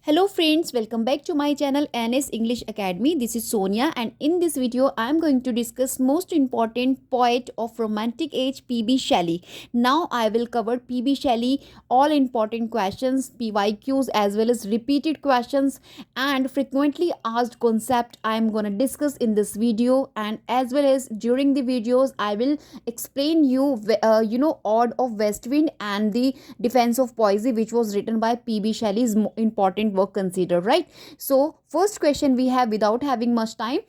Hello friends, welcome back to my channel NS English Academy. This is Sonia and in this video I am going to discuss most important poet of romantic age PB Shelley. Now I will cover PB Shelley all important questions, PYQs as well as repeated questions and frequently asked concept I am going to discuss in this video, and as well as during the videos I will explain Ode of West Wind and the Defense of Poesy, which was written by PB Shelley's important work considered, right? So first question we have, without having much time: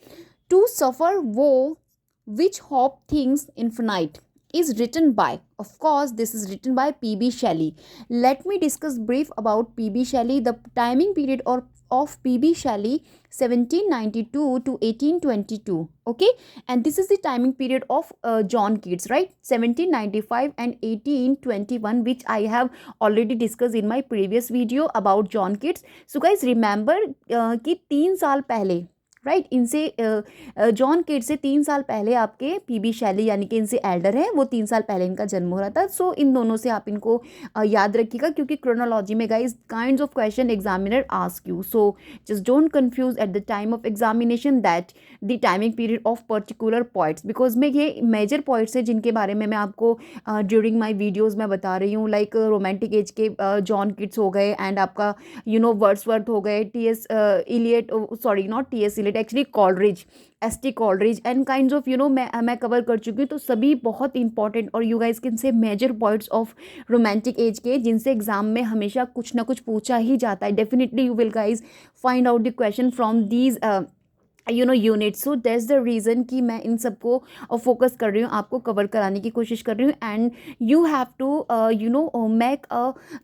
to suffer woe which hope thinks infinite is written by, of course this is written by PB Shelley. Let me discuss brief about PB Shelley. The timing period or of PB Shelley 1792 to 1822, okay, and this is the timing period of John Keats, right? 1795 and 1821, which I have already discussed in my previous video about John Keats. So guys remember कि 3 साल पहले, right, इनसे John kit से 3 साल पहले आपके PB Shelley यानी कि इनसे एल्डर है, वो 3 साल पहले इनका जन्म हो रहा था. सो इन दोनों से आप इनको याद रखिएगा, क्योंकि क्रोनोलॉजी में guys kind of question examiner ask you. So just don't confuse at the time of examination that the timing period of particular points, because में ये मेजर पॉइंट्स है जिनके बारे में मैं आपको ड्यूरिंग माई वीडियोज़ में बता रही हूँ. लाइक रोमांटिक एज के जॉन किट्स हो गए, एंड आपका वर्ड्सवर्थ हो गए, T S. Eliot, sorry not T S. Eliot, actually Coleridge, S T. Coleridge and kinds of मैं कवर कर चुकी हूँ. तो सभी बहुत इंपॉर्टेंट और you guys can say major points of romantic age के, जिनसे एग्जाम में हमेशा कुछ ना कुछ पूछा ही जाता है. Definitely you will guys find out the question from these unit. So that's the reason कि मैं इन सबको फोकस कर रही हूँ, आपको कवर कराने की कोशिश कर रही हूँ. And you have to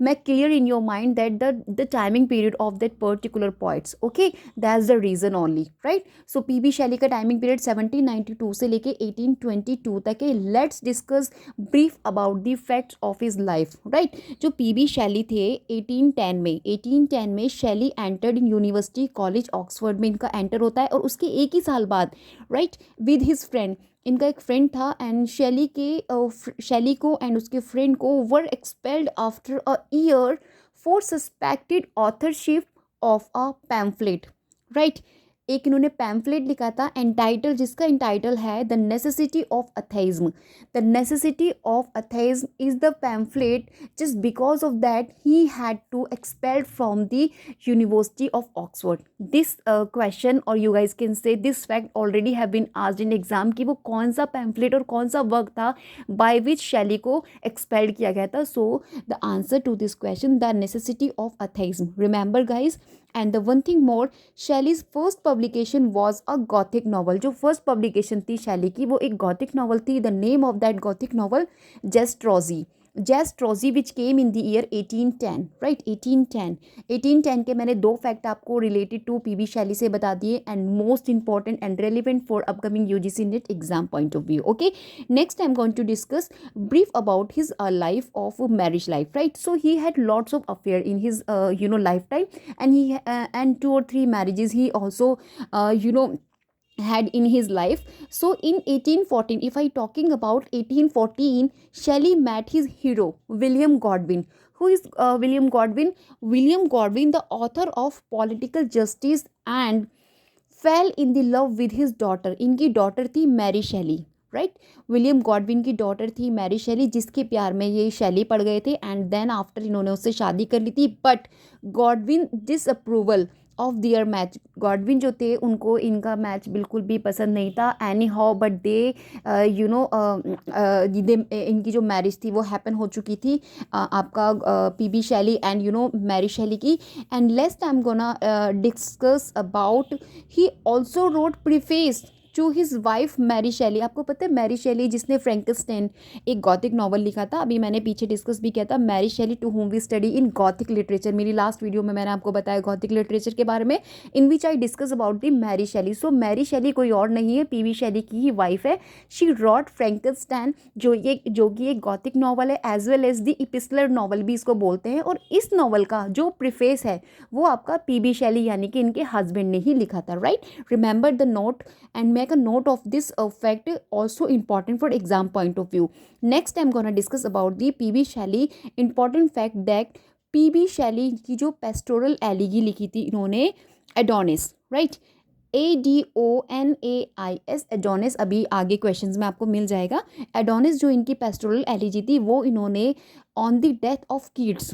make clear in your mind that the timing period of that particular points, okay, that's the reason only, right. So P B Shelley का टाइमिंग पीरियड 1792 से लेके 1822 तक है. Let's discuss brief about the facts of his life, right. जो PB Shelley थे 1810 में शैली entered in university college Oxford में इनका एंटर होता है, और उसके एक ही साल बाद, राइट, विद हिज फ्रेंड, इनका एक फ्रेंड था, एंड शैली को एंड उसके फ्रेंड को were expelled after a year for suspected authorship of a pamphlet, right. एक इन्होंने पैम्फलेट लिखा था एंटाइटल, जिसका इंटाइटल है the necessity of atheism. The necessity of atheism is the pamphlet. Just because of that he had to expelled from the University of Oxford. This question और you guys can say this fact already have been asked in exam कि वो कौन सा pamphlet और कौन सा work था by which शैली को एक्सपेल्ड किया गया था. So the answer to this question, the necessity of atheism. Remember guys. And the one thing more, Shelley's first publication was a Gothic novel. जो फर्स्ट पब्लिकेशन थी शैली की, वो एक गॉथिक नॉवल थी. The name of that Gothic novel, Zastrozzi which came in the year 1810, right. 1810 के मैंने 2 fact आपको related to PB Shelley से बता दिए, and most important and relevant for upcoming UGC NET exam point of view, okay. Next I am going to discuss brief about his life of marriage life, right. So he had lots of affair in his lifetime, and he and 2 or 3 marriages he also had in his life. So in 1814, if I talking about 1814, Shelley met his hero William Godwin. Who is William Godwin? William Godwin, the author of Political Justice, and fell in the love with his daughter. इनकी daughter थी Mary शैली, right. William Godwin की daughter थी Mary शैली, जिसके प्यार में ये शैली पड़ गए थे, एंड देन आफ्टर इन्होंने उससे शादी कर ली थी. But Godwin disapproval of their match. Godwin जो थे उनको इनका मैच बिल्कुल भी पसंद नहीं था. एनी हाउ बट दे इनकी जो मैरिज थी वो हैपन हो चुकी थी, आपका PB Shelley and Mary Shelley की. And last I am gonna discuss about, he also wrote preface to his wife Mary Shelley. आपको पता है मैरी शैली जिसने फ्रैंकेनस्टाइन एक गॉथिक नॉवल लिखा था, अभी मैंने पीछे डिस्कस भी किया था. Mary Shelley to whom we study in Gothic literature. मेरी लास्ट वीडियो में मैंने आपको बताया गॉथिक लिटरेचर के बारे में, in which I discuss about the Mary Shelley. So Mary शैली कोई और नहीं है, पीबी शैली की ही वाइफ है. शी रॉट फ्रैंकेनस्टाइन, जो कि एक गॉथिक नॉवल है, as well as the epistolary novel भी इसको बोलते हैं. और इस नॉवल का जो प्रीफेस है वो आपका पीबी शैली यानी कि इनके हस्बैंड ने ही लिखा था, right. Remember the note and make a note of this fact, also important for exam point of view. Next I'm going to discuss about the PB Shelley important fact that P B Shelley की जो pastoral एलिगी लिखी थी इन्होंने Adonis, right, ADONAIS, Adonis. अभी आगे questions में आपको मिल जाएगा। एडोनिस जो इनकी पेस्टोरल एलिगी थी वो इन्होंने on the death of Keats,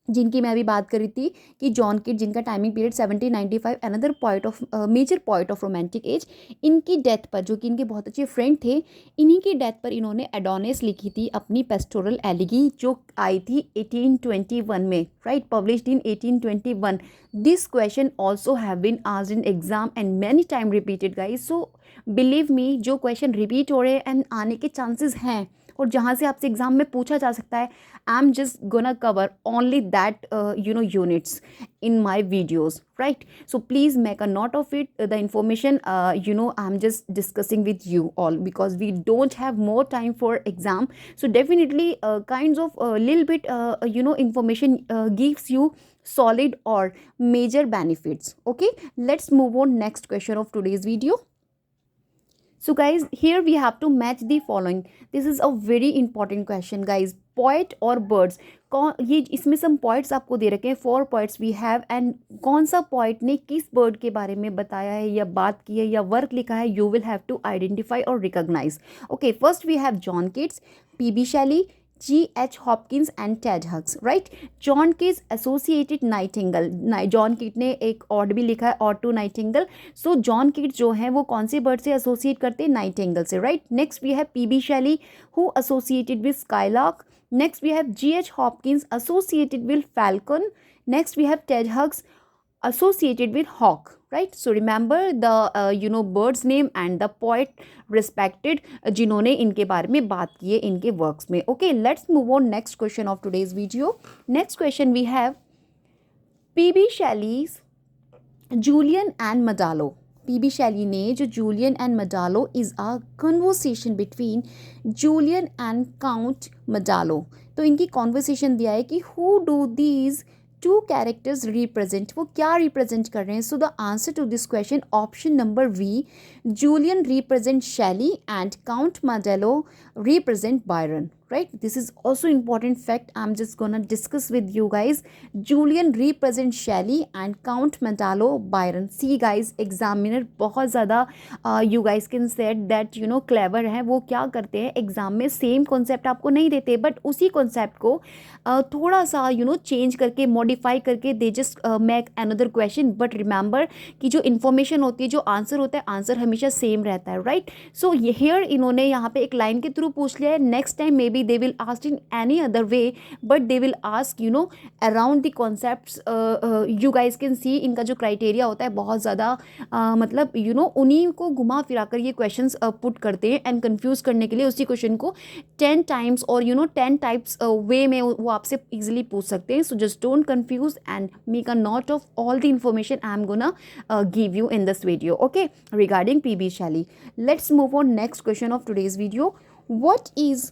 जिनकी मैं अभी बात कर रही थी कि जॉन किड, जिनका timing period 1795, another point of major point of romantic age, इनकी डेथ पर, जो कि इनके बहुत अच्छे फ्रेंड थे, इन्हीं की डेथ पर इन्होंने एडोनिस लिखी थी अपनी पेस्टोरल एलिगी, जो आई थी 1821 में, right, published in 1821। This question also have been asked in exam and many time repeated guys, so believe me, जो क्वेश्चन रिपीट हो रहे हैं एंड आने के चांसेस हैं और जहाँ से आपसे एग्जाम में पूछा जा सकता है, I am just gonna cover only that units in my videos, right? So please make a note of it, the information, I'm just discussing with you all because we don't have more time for exam. So definitely kinds of little bit information gives you solid or major benefits. Okay, let's move on next question of today's video. So guys, here we have to match the following. This is a very important question guys. Poet और birds, कौन, ये इसमें some poets आपको दे रखे हैं, 4 poets we have, and कौन सा poet ने किस bird के बारे में बताया है या बात की है या वर्क लिखा है, you will have to identify or recognize. Okay, first we have John Keats, P.B. Shelley, G.H. Hopkins and Ted Hughes, right? John Keats associated Nightingale, John Keats ने एक ऑड भी लिखा है, ode to nightingale. So John Keats जो है वो कौन से बर्ड से एसोसिएट करते हैं, नाइटिंगल से, right. Next we have PB Shelley who associated with skylark. Next we have G.H. Hopkins associated with falcon. Next we have Ted Hughes associated with hawk, right? So remember the bird's name and the poet respected जिन्होंने इनके बारे में बात की है इनके works में. Okay, let's move on next question of today's video. Next question we have P.B. Shelley's Julian and Madalo. P.B. Shelley ने जो Julian and Madalo is a conversation between Julian and Count Madalo. तो इनकी conversation दिया है कि who do these two characters represent, वो क्या represent कर रहे हैं. So the answer to this question, option number V, Julian represent Shelley and Count Madalo represent Byron, right? This is also important fact. I'm just gonna discuss with you guys. Julian represent Shelley and Count Madalo Byron. See guys, examiner बहुत ज़्यादा you guys can said that clever है. वो क्या करते हैं exam में same concept आपको नहीं देते, बट उसी कॉन्सेप्ट को थोड़ा सा चेंज करके मॉडिफाई करके they just make another question. But remember कि जो इन्फॉर्मेशन होती है, जो आंसर होता है, आंसर हमेशा सेम रहता है, राइट. सो हियर इन्होंने यहाँ पे एक लाइन के थ्रू पूछ लिया है. Next time may be they will ask in any other way, but they will ask around the concepts. You guys can see इनका जो क्राइटेरिया होता है बहुत ज़्यादा मतलब उन्हीं को घुमा फिरा कर ये क्वेश्चन पुट करते हैं एंड कन्फ्यूज़ करने के लिए उसी क्वेश्चन को 10 टाइम्स और 10 टाइप्स वे में वो आपसे इजीली पूछ सकते हैं. So just don't confuse and make a note of all the information I am gonna give you in this video, okay, regarding PB Shelley. Let's move on next question of today's video. What is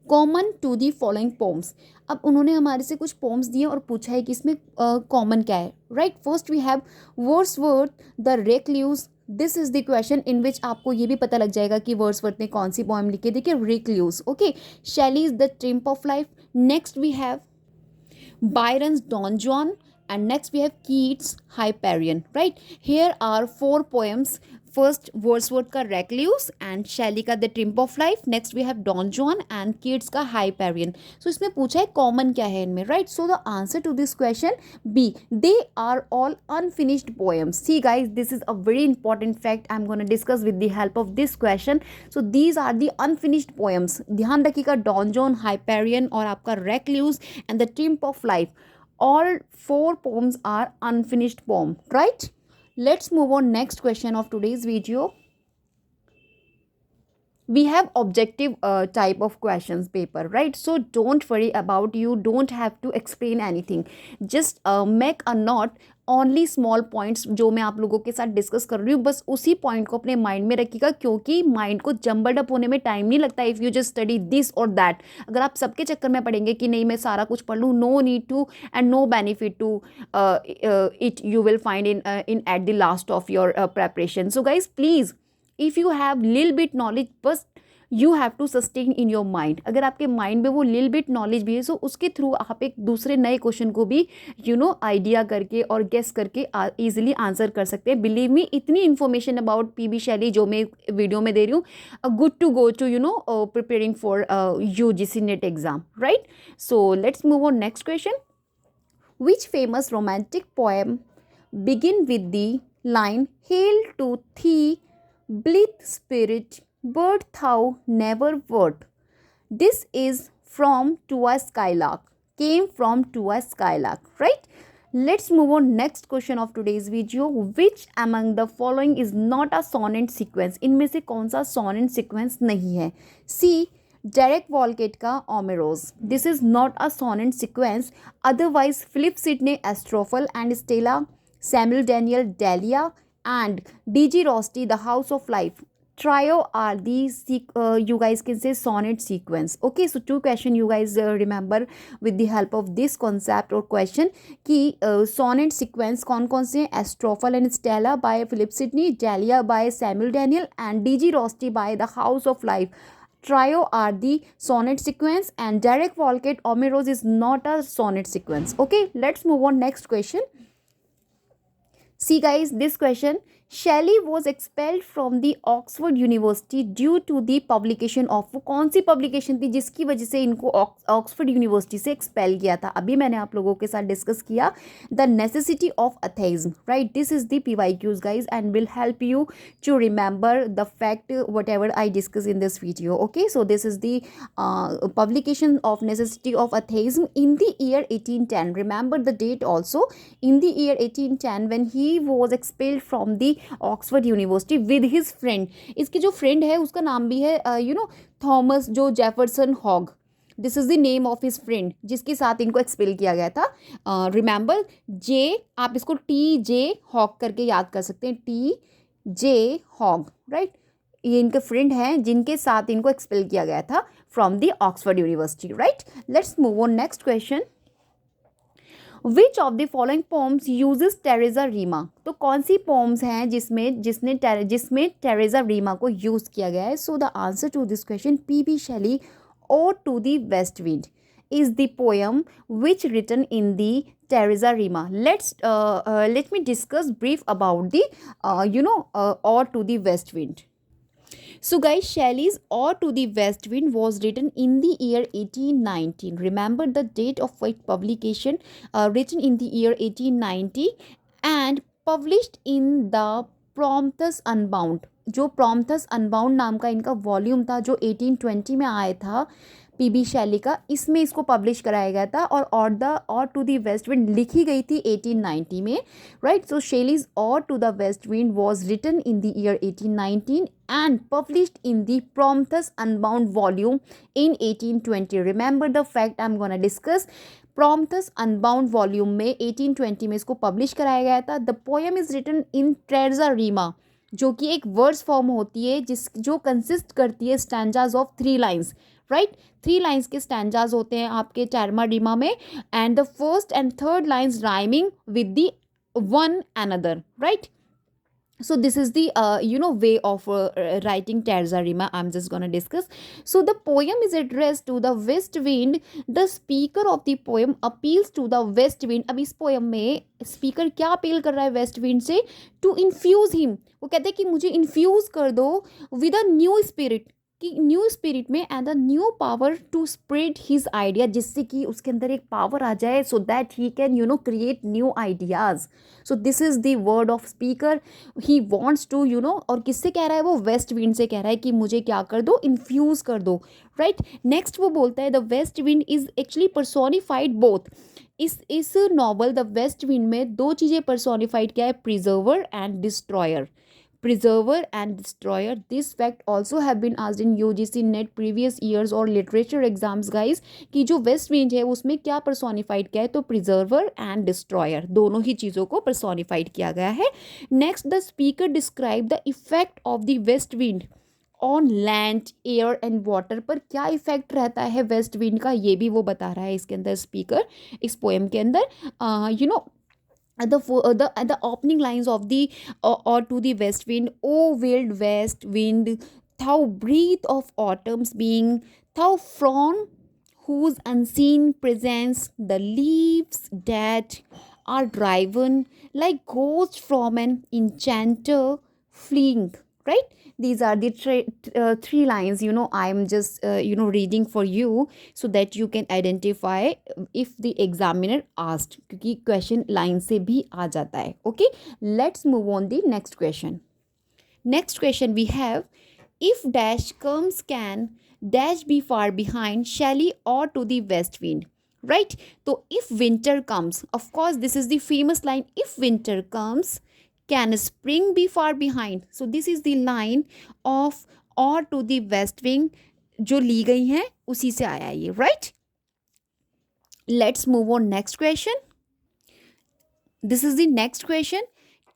common to the following poems. अब उन्होंने हमारे से कुछ poems दिए और पूछा है कि इसमें कॉमन क्या है, right. First we have Wordsworth the recluse. This is the question in which आपको ये भी पता लग जाएगा कि वर्ड्सवर्थ ने कौन सी पोएम लिखी. देखिए, recluse, okay. Shelley is the triumph of life. Next we have Byron's Don Juan, and next we have Keats' Hyperion, right. Here are 4 poems. First Wordsworth का Recluse and Shelley का The Triumph of Life. Next we have Don Juan and Keats का Hyperion. So इसमें पूछा है common क्या है इनमें, right. So the answer to this question B, they are all unfinished poems. See guys, this is a very important fact I'm going to discuss with the help of this question. So these are the unfinished poems. ध्यान रखिएगा, Don Juan, Hyperion और आपका Recluse and The Triumph of Life. All 4 poems are unfinished poem, right. Let's move on next question of today's video. We have objective type of questions paper, right. So don't worry about, you don't have to explain anything. Just make a note only small points जो मैं आप लोगों के साथ discuss कर रही हूँ, बस उसी पॉइंट को अपने माइंड में रखिएगा, क्योंकि माइंड को जम्बल्ड अप होने में टाइम नहीं लगता if you just study this और दैट. अगर आप सबके चक्कर में पढ़ेंगे कि नहीं मैं सारा कुछ पढ़ लूँ, no need to and no benefit to it you will find in at the last of your preparation. So guys please, if you have lil bit knowledge, बस you have to sustain in your mind. अगर आपके mind में वो लिल bit knowledge भी है, सो उसके through आप एक दूसरे नए क्वेश्चन को भी आइडिया करके और गेस करके ईजिली आंसर कर सकते हैं. बिलीव मी, इतनी इन्फॉर्मेशन अबाउट पीबी शैली जो मैं वीडियो में दे रही हूँ, good to go to preparing for UGC NET exam, right? So let's move on next question. Which famous romantic poem begin with the line "Hail to thee, blithe spirit, bird thou never wert"? This is from To a Skylark. Came from To a Skylark, right? Let's move on next question of today's video. Which among the following is not a sonnet sequence? इनमें से कौन सा sonnet sequence नहीं है? C. Derek Walcott का Omeros. This is not a sonnet sequence. Otherwise, Philip Sidney Astrophel and Stella, Samuel Daniel Dahlia, and D.G. Rosti, The House of Life. Trio are these, you guys can say sonnet sequence. Okay, so two question you guys remember with the help of this concept or question कि sonnet sequence कौन कौन से हैं? Astrophel and Stella by Philip Sidney, Dahlia by Samuel Daniel, and D.G. Rosti by The House of Life. Trio are the sonnet sequence, and Derek Walcott Omeros is not a sonnet sequence. Okay, let's move on next question. See guys, this question: Shelley was expelled from the Oxford University due to the publication of, वो कौन सी publication थी जिसकी वजह से इनको Oxford university से expel किया था? अभी मैंने आप लोगों के साथ डिस्कस किया the necessity of atheism, right? This is the PYQs guys and will help you to remember the fact whatever I discuss in this video. Okay, so this is the publication of necessity of atheism in the year 1810. Remember the date also, in the year 1810 when he was expelled from the Oxford university with his friend. इसके जो friend है उसका नाम भी है Thomas जो Jefferson Hogg. This is the name of his friend जिसके साथ इनको एक्सपेल किया गया था. रिमेंबर जे, आप इसको TJ हॉग करके याद कर सकते हैं, TJ हॉग, राइट? ये इनके फ्रेंड हैं जिनके साथ इनको एक्सपेल किया गया था from the Oxford University, right? Let's move on next question. Which of the following poems uses terza rima? तो कौन सी पोम्स हैं जिसमें टेरेजा रीमा को यूज़ किया गया है? So the answer to this question, PB Shelley Ode to the West Wind is the poem which written in the Teresa Rima. Let me discuss brief about the Ode to the West Wind. So guys, Shelley's Ode to the West Wind was written in the year 1819. Remember the date of its publication, written in the year 1890 and published in the Prometheus Unbound. जो Prometheus Unbound नाम का इनका volume था जो 1820 में आया था PB शैली का, इसमें इसको पब्लिश कराया गया था. और the ode to the west wind लिखी गई थी 1890 में, right? So Shelley's ode to the west wind was written in the year 1819 and published in the Prometheus Unbound volume in 1820. Remember the fact I'm gonna discuss. Prometheus Unbound volume में 1820 में इसको publish कराया गया था. The poem is written in Terza Rima, जो कि एक words form होती है जो कंसिस्ट करती है stanzas of 3 lines, right? 3 lines के स्टैंजाज होते हैं आपके टर्मा रीमा में, and the first and third lines rhyming with the one another, right? So this is the way of writing Terza Rima. I'm just gonna discuss. So the poem is addressed to the west wind. The speaker of the poem appeals to the west wind. अब इस poem में speaker क्या appeal कर रहा है west wind से? To infuse him. वो कहते हैं कि मुझे infuse कर दो with a new spirit, कि न्यू स्पिरिट में and the new power to spread his idea, जिससे कि उसके अंदर एक पावर आ जाए so that he can create new ideas. So this is the word of speaker. He wants to और किससे कह रहा है वो? वेस्ट विंड से कह रहा है कि मुझे क्या कर दो? इन्फ्यूज़ कर दो, राइट? नेक्स्ट वो बोलता है the west wind is actually personified both. इस नॉवल द वेस्ट विंड में 2 चीज़ें पर्सोनिफाइड क्या है? Preserver and destroyer. Preserver and destroyer. This fact also have been asked in UGC net previous years और literature exams guys, कि जो west wind है उसमें क्या personified किया है? तो preserver and destroyer दोनों ही चीज़ों को personified किया गया है. Next, the speaker describe the effect of the west wind on land, air and water. पर क्या इफेक्ट रहता है वेस्ट विंड का, ये भी वो बता रहा है इसके अंदर स्पीकर, इस पोएम के अंदर. the opening lines of the or to the west wind: oh wild west wind, thou breath of autumn's being, thou from whose unseen presence the leaves dead are driven like ghosts from an enchanter fleeing, right? These are the three lines, I'm just reading for you so that you can identify if the examiner asked, क्योंकि question line से भी आ जाता है. Okay, let's move on the next question. Next question we have, if dash comes can dash be far behind Shelley or to the west wind, right? So if winter comes, of course this is the famous line, if winter comes can spring be far behind. So this is the line of or to the west wing जो ली गई हैं उसी से आया ये, right? Let's move on next question. This is the next question.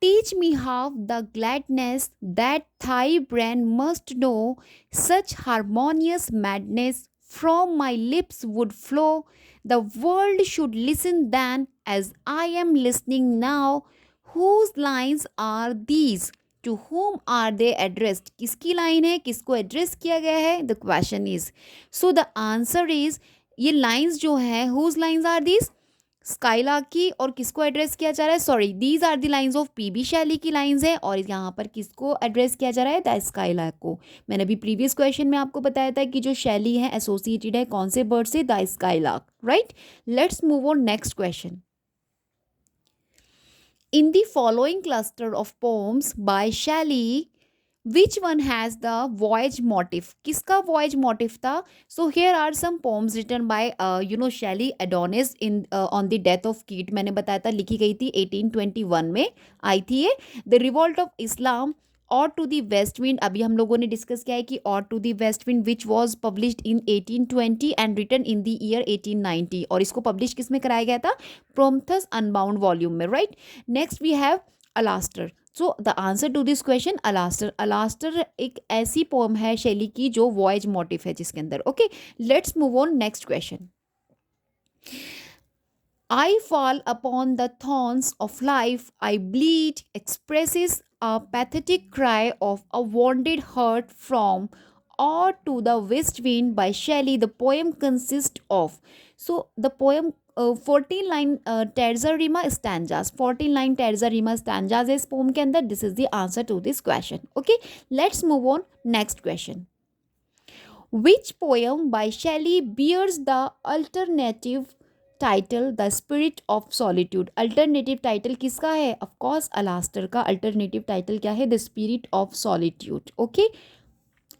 Teach me how the gladness that thy brain must know, such harmonious madness from my lips would flow. The world should listen then, as I am listening now. Whose lines are these? To whom are they addressed? किसकी line है, किसको address किया गया है? The question is. So the answer is, ये lines जो है, whose lines are these? Skylark की, और किसको एड्रेस किया जा रहा है? Sorry, these are the lines of P B Shelley की लाइंस है, और यहाँ पर किसको एड्रेस किया जा रहा है? द स्काईलार्क को. मैंने अभी प्रीवियस क्वेश्चन में आपको बताया था कि जो शैली है एसोसिएटेड है कौन से बर्ड से? The skylark, right. Let's move on next question. In the following cluster of poems by Shelley, which one has the voyage motif? किसका voyage motif था? So here are some poems written by Shelley Adonis in on the death of Keats. मैंने बताया था लिखी गई थी 1821 में आई थी ये. The Revolt of Islam, ode to the west wind अभी हम लोगों ने डिस्कस किया है कि ode to the west wind which was published in 1820 and written in the year 1890, और इसको पब्लिश किस में कराया गया था? प्रोम्थस अनबाउंड वॉल्यूम में, right. Next we have Alastor. So the answer to this question Alastor. Alastor एक ऐसी पोम है शैली की जो वॉयज मोटिव है जिसके अंदर. Okay, let's move on next question. I fall upon the thorns of life, I bleed, expresses a pathetic cry of a wounded heart from or to the west wind by Shelley. The poem consists of, so the poem 14 line terza rima stanzas, 14 line terza rima stanzas is poem के अंदर. This is the answer to this question. Okay, let's move on next question. Which poem by Shelley bears the alternative title the spirit of solitude? Alternative title किसका है? Of course Alastor का alternative title क्या है? The spirit of solitude. Okay,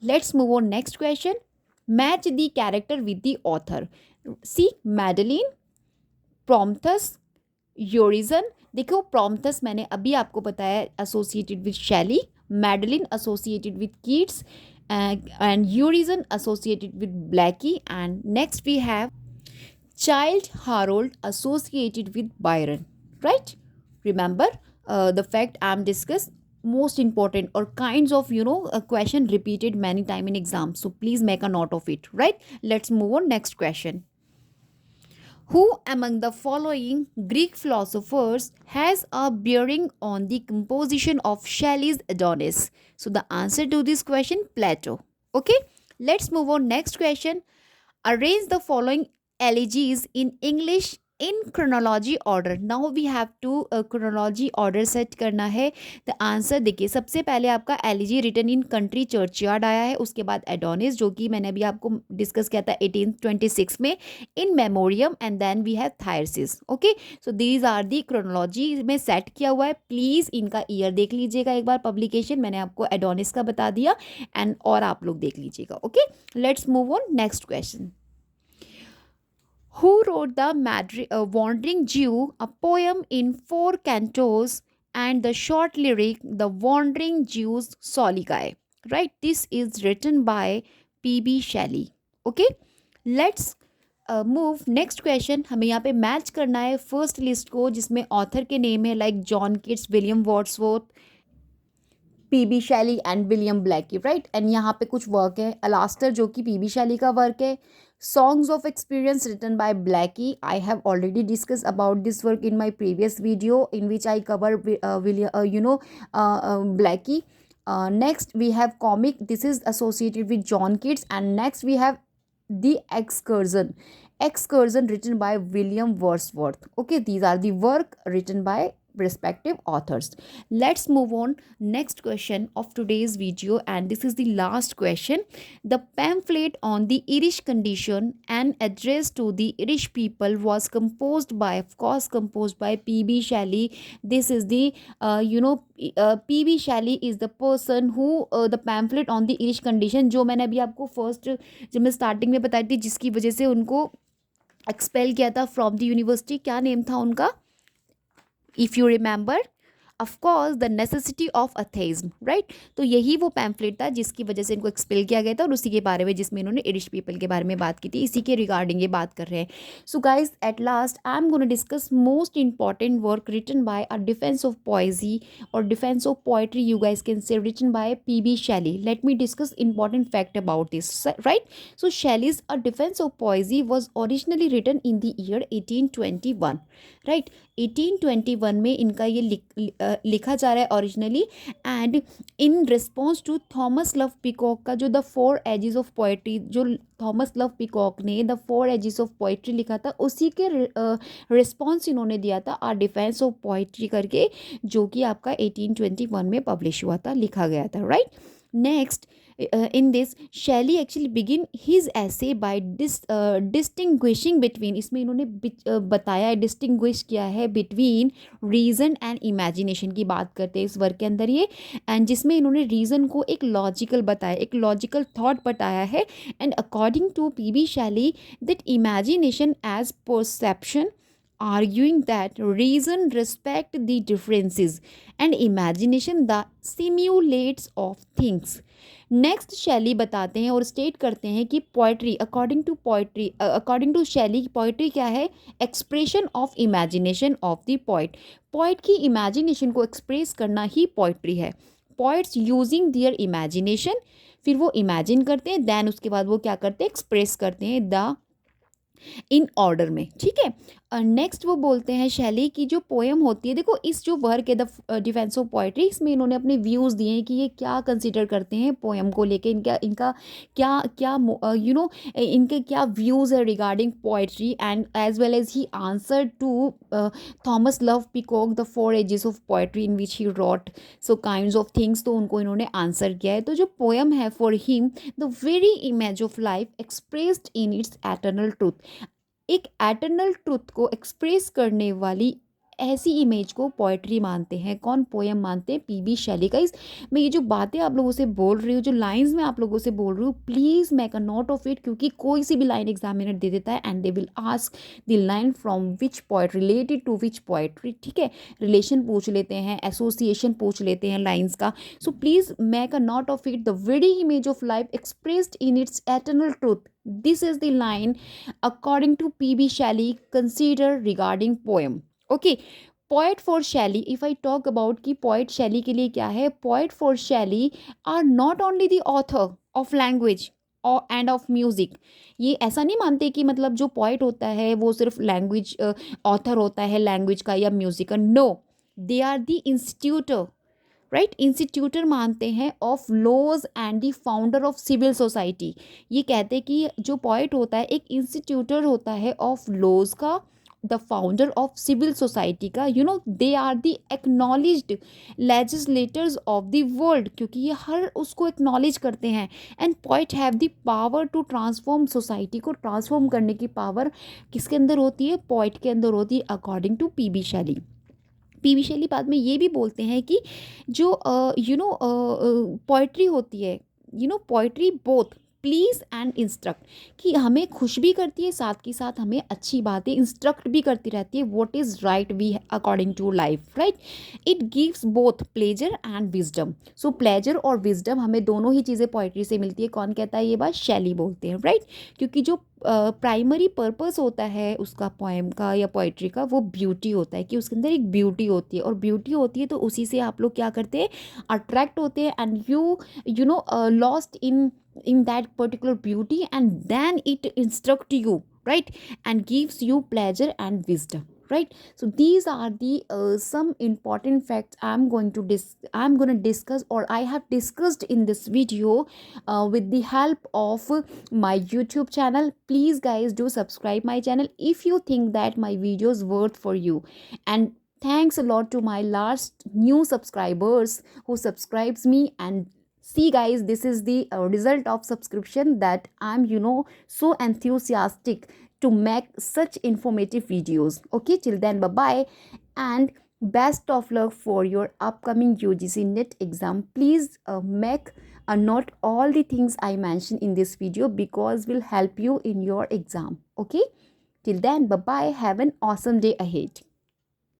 let's move on next question. Match the character with the author. See, Madeline, Prometheus, Urizen. देखो Prometheus मैंने अभी आपको बताया associated with Shelley, Madeline associated with Keats, and Urizen associated with Blake, and next we have Childe Harold associated with Byron, right? Remember the fact I'm discussed most important or kinds of a question repeated many time in exam, so please make a note of it, right? Let's move on next question. Who among the following Greek philosophers has a bearing on the composition of Shelley's Adonis? So the answer to this question, Plato. Okay, let's move on next question. Arrange the following elegies in English in chronology order. Now we have to chronology order set करना है. The answer देखिए, सबसे पहले आपका elegy written in country churchyard आया है, उसके बाद एडोनिस जो कि मैंने अभी आपको डिस्कस किया था 1826 में, in memoriam, and then we have Thyrsis. Okay, so these are the chronology में सेट किया हुआ है. प्लीज़ इनका ईयर देख लीजिएगा एक बार. पब्लिकेशन मैंने आपको एडोनिस का बता दिया, एंड और आप लोग देख लीजिएगा. Okay, let's move on next question. Who wrote the Wandering Jew, a poem in 4 cantos, and the short lyric, The Wandering Jew's Soliloquy? Right, this is written by P.B. Shelley. Okay, let's move next question. हमें यहाँ पे match करना है first list को जिसमें author के name है like John Keats, William Wordsworth, PB Shelley and William Blake, right. And यहाँ पे कुछ वर्क है. अलास्टर जो कि पीबी शैली का वर्क है. Songs of Experience written by Blackie. I have already discussed about this work in my previous video in which I cover Blackie. Next we have comic. This is associated with John Keats. And next we have the Excursion. Excursion written by William Wordsworth. Okay, these are the work written by respective authors. Let's move on. Next question of today's video, and this is the last question. The pamphlet on the Irish condition and address to the Irish people was composed by, of course, composed by P.B. Shelley. This is the P.B. Shelley is the person who the pamphlet on the Irish condition, जो मैंने अभी आपको first जब मैं starting में बताई थी, जिसकी वजह से उनको एक्सपेल किया था फ्रॉम द यूनिवर्सिटी, क्या नेम था उनका, if you remember, of course the necessity of atheism, right. तो यही वो पैम्फलेट था जिसकी वजह से इनको एक्सपेल किया गया था, और उसी के बारे में जिसमें इन्होंने इरिश पीपल के बारे में बात की थी, इसी के रिगार्डिंग ये बात कर रहे हैं। So guys, at last I am gonna discuss most important work written by a defence of poesy और defence of poetry, you guys can say, written by P.B. Shelley. Let me discuss important fact about this, right? So Shelley's A Defense of Poesy was originally written in the year 1821, right? 1821 में इनका ये लिखा जा रहा है originally, and in response to Thomas Love Peacock का जो the four ages of poetry, जो थॉमस लव पिकॉक ने the four ages of poetry लिखा था, उसी के रिस्पॉन्स इन्होंने दिया था आ डिफेंस ऑफ पोएट्री करके, जो कि आपका 1821 में पब्लिश हुआ था, लिखा गया था, right. Next, in this Shelley actually begin his essay by distinguishing between, इसमें इन्होंने बताया है, डिस्टिंग्विश किया है बिटवीन रीज़न एंड इमेजिनेशन की बात करते हैं इस वर्क के अंदर ये, एंड जिसमें इन्होंने रीज़न को एक लॉजिकल बताया, एक लॉजिकल थॉट बताया है, and according to P.B. Shelley that imagination as perception, arguing that reason respect the differences and imagination the simulates of things. Next शैली बताते हैं और स्टेट करते हैं कि पोइट्री, अकॉर्डिंग टू शैली, पोइट्री क्या है, expression of imagination of the poet, poet की इमेजिनेशन को एक्सप्रेस करना ही पोइट्री है। पोइट्स यूजिंग दियर इमेजिनेशन, फिर वो इमेजिन करते हैं, देन उसके बाद वो क्या करते हैं, एक्सप्रेस करते हैं द इन ऑर्डर में, ठीक है। नेक्स्ट वो बोलते हैं शैली की जो पोएम होती है, देखो इस जो वर्क है द डिफेंस ऑफ पोएट्री, इसमें इन्होंने अपने व्यूज़ दिए हैं कि ये क्या कंसिडर करते हैं पोएम को लेके, इनका इनका क्या क्या इनके क्या व्यूज़ है regarding poetry, and as well as he answer to Thomas Love Peacock the four ages of poetry in which he wrote so kinds of things, तो उनको इन्होंने आंसर किया है। तो जो पोएम है for him the very image of life expressed in its eternal truth, एक eternal truth को एक्सप्रेस करने वाली ऐसी इमेज को पोएट्री मानते हैं। कौन पोएम मानते हैं? P.B. Shelley। गाइस, मैं ये जो बातें आप लोगों से बोल रही हूँ, जो लाइंस मैं आप लोगों से बोल रही हूँ, please make a note of it, क्योंकि कोई सी भी लाइन एग्जामिनर दे देता है and they will ask the line from which poet, related to which poetry, ठीक है। रिलेशन पूछ लेते हैं, एसोसिएशन पूछ लेते हैं लाइन्स का। So please make a note of it, the very image of life expressed in its eternal truth, this is the line according to P.B. Shelley consider regarding poem. Okay, poet for Shelley, if I talk about कि poet Shelley के लिए क्या है, poet for Shelley are not only the author of language and of music। ये ऐसा नहीं मानते कि मतलब जो poet होता है वो सिर्फ लैंग्वेज ऑथर होता है लैंग्वेज का या म्यूजिक का, no, they are the institutor, right, institutor मानते हैं of laws and the founder of civil society. ये कहते हैं कि जो पोइट होता है एक इंस्टीट्यूटर होता है ऑफ लॉज का, the founder of civil society का, you know, they are the acknowledged legislators of the world, क्योंकि ये हर उसको एक्नॉलेज करते हैं। And poet have the power to transform, society को ट्रांसफॉर्म करने की पावर किसके अंदर होती है? पोइट के अंदर होती है, according to P.B. Shelley। P.B. Shelley बाद में ये भी बोलते हैं कि जो पोइट्री होती है, poetry both please and instruct, कि हमें खुश भी करती है, साथ के साथ हमें अच्छी बातें इंस्ट्रक्ट भी करती रहती है, what is right we according to life, right. It gives both pleasure and wisdom, so pleasure और विजडम हमें दोनों ही चीज़ें पोइट्री से मिलती है। कौन कहता है ये बात? शैली बोलते हैं, राइट। क्योंकि जो प्राइमरी पर्पस होता है उसका पोएम का या पोइट्री का, वो ब्यूटी होता है, कि उसके अंदर एक ब्यूटी होती है, और ब्यूटी होती है तो उसी से आप लोग क्या करते हैं? अट्रैक्ट होते हैं, and you know lost in that particular beauty, and then it instruct you, right, and gives you pleasure and wisdom, right? So these are the some important facts I'm going to discuss, or I have discussed in this video with the help of my YouTube channel. Please guys, do subscribe my channel if you think that my videos worth for you. And thanks a lot to my last new subscribers who subscribes me. And see guys, this is the result of subscription, that I'm so enthusiastic to make such informative videos. Okay, till then, bye bye, and best of luck for your upcoming UGC NET exam. Please make a note all the things I mentioned in this video, because will help you in your exam. Okay, till then, bye bye, have an awesome day ahead.